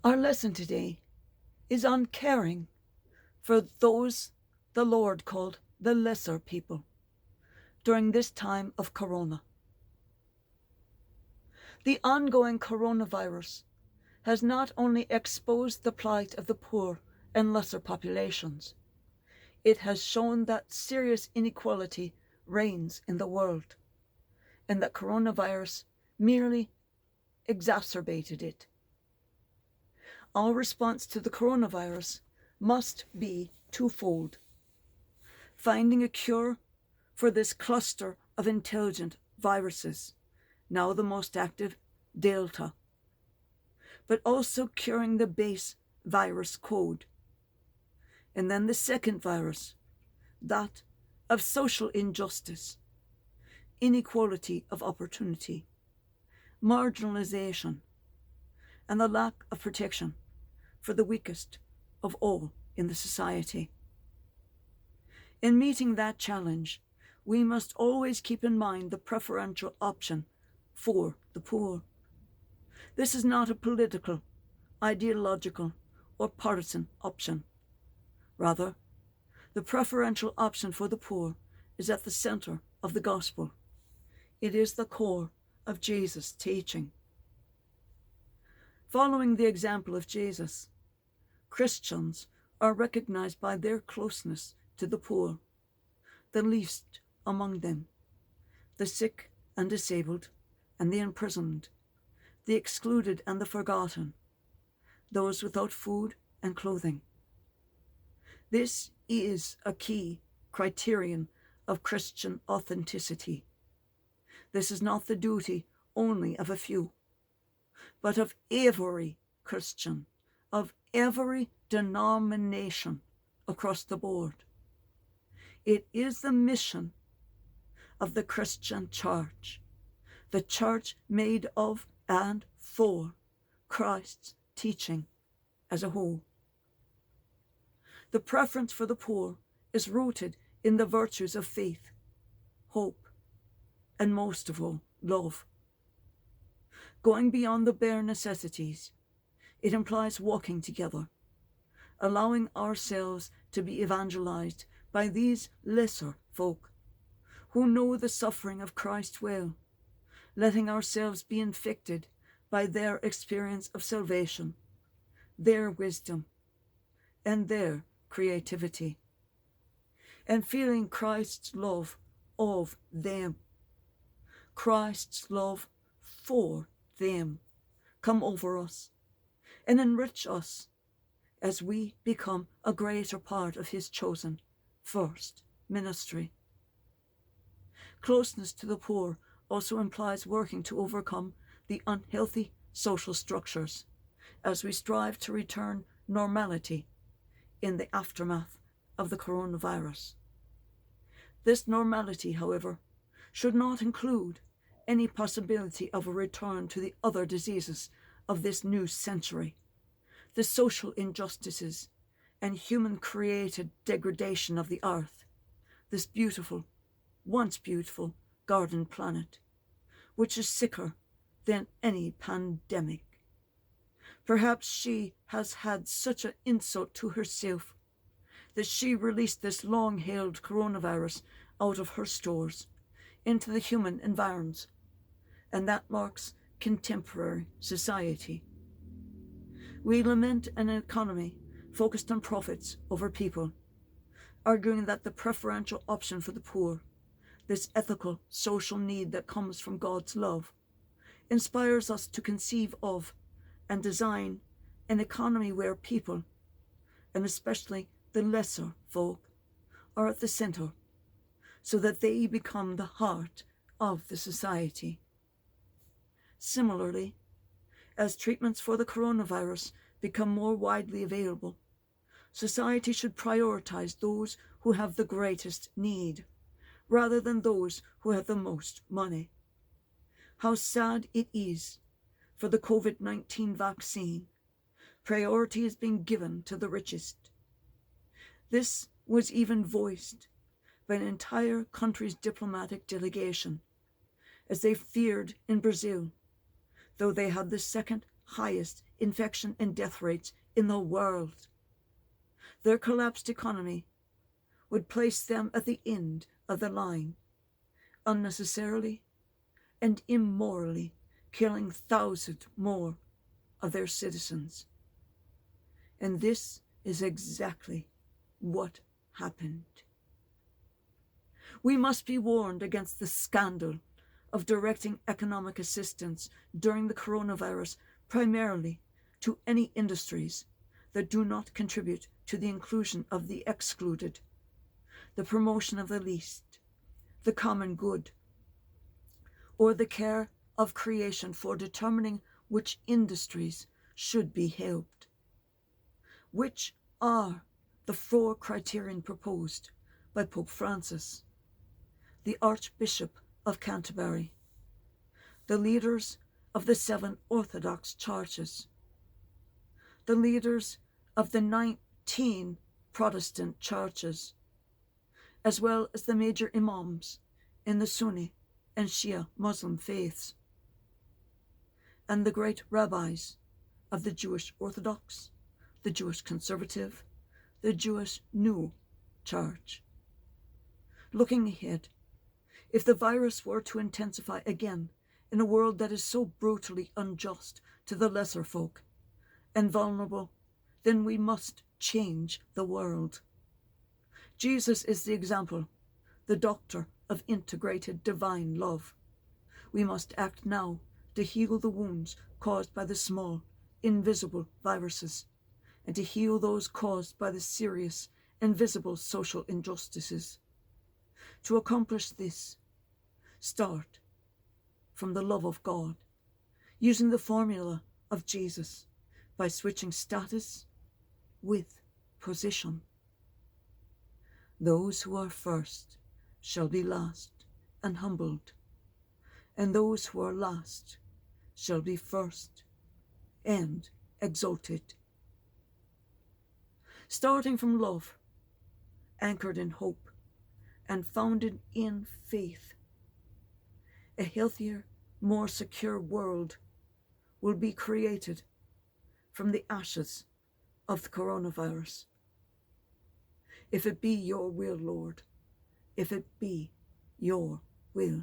Our lesson today is on caring for those the Lord called the lesser people during this time of corona. The ongoing coronavirus has not only exposed the plight of the poor and lesser populations, it has shown that serious inequality reigns in the world, and that coronavirus merely exacerbated it. Our response to the coronavirus must be twofold: finding a cure for this cluster of intelligent viruses, now the most active, Delta, but also curing the base virus code. And then the second virus, that of social injustice, inequality of opportunity, marginalization, and the lack of protection for the weakest of all in the society. In meeting that challenge, we must always keep in mind the preferential option for the poor. This is not a political, ideological, or partisan option. Rather, the preferential option for the poor is at the center of the gospel. It is the core of Jesus' teaching. Following the example of Jesus, Christians are recognized by their closeness to the poor, the least among them, the sick and disabled and the imprisoned, the excluded and the forgotten, those without food and clothing. This is a key criterion of Christian authenticity. This is not the duty only of a few, but of every Christian, of every denomination across the board. It is the mission of the Christian church, the church made of and for Christ's teaching as a whole. The preference for the poor is rooted in the virtues of faith, hope, and most of all, love. Going beyond the bare necessities, it implies walking together, allowing ourselves to be evangelized by these lesser folk who know the suffering of Christ well, letting ourselves be infected by their experience of salvation, their wisdom, and their creativity, and feeling Christ's love of them, Christ's love for them, come over us and enrich us as we become a greater part of his chosen first ministry. Closeness to the poor also implies working to overcome the unhealthy social structures as we strive to return normality in the aftermath of the coronavirus. This normality, however, should not include any possibility of a return to the other diseases of this new century, the social injustices and human-created degradation of the earth, this beautiful, once beautiful garden planet, which is sicker than any pandemic. Perhaps she has had such an insult to herself that she released this long-held coronavirus out of her stores into the human environs, and that marks contemporary society. We lament an economy focused on profits over people, arguing that the preferential option for the poor, this ethical social need that comes from God's love, inspires us to conceive of and design an economy where people, and especially the lesser folk, are at the center, so that they become the heart of the society. Similarly, as treatments for the coronavirus become more widely available, society should prioritize those who have the greatest need, rather than those who have the most money. How sad it is for the COVID-19 vaccine. Priority is being given to the richest. This was even voiced by an entire country's diplomatic delegation, as they feared in Brazil, though they had the second highest infection and death rates in the world. Their collapsed economy would place them at the end of the line, unnecessarily and immorally killing thousands more of their citizens. And this is exactly what happened. We must be warned against the scandal of directing economic assistance during the coronavirus primarily to any industries that do not contribute to the inclusion of the excluded, the promotion of the least, the common good, or the care of creation for determining which industries should be helped. Which are the 4 criterion proposed by Pope Francis, the Archbishop of Canterbury, the leaders of the 7 Orthodox churches, the leaders of the 19 Protestant churches, as well as the major imams in the Sunni and Shia Muslim faiths, and the great rabbis of the Jewish Orthodox, the Jewish Conservative, the Jewish New Church. Looking ahead, if the virus were to intensify again in a world that is so brutally unjust to the lesser folk and vulnerable, then we must change the world. Jesus is the example, the doctor of integrated divine love. We must act now to heal the wounds caused by the small, invisible viruses, and to heal those caused by the serious, invisible social injustices. To accomplish this, start from the love of God, using the formula of Jesus by switching status with position. Those who are first shall be last and humbled, and those who are last shall be first and exalted. Starting from love, anchored in hope, and founded in faith, a healthier, more secure world will be created from the ashes of the coronavirus. If it be your will, Lord, if it be your will.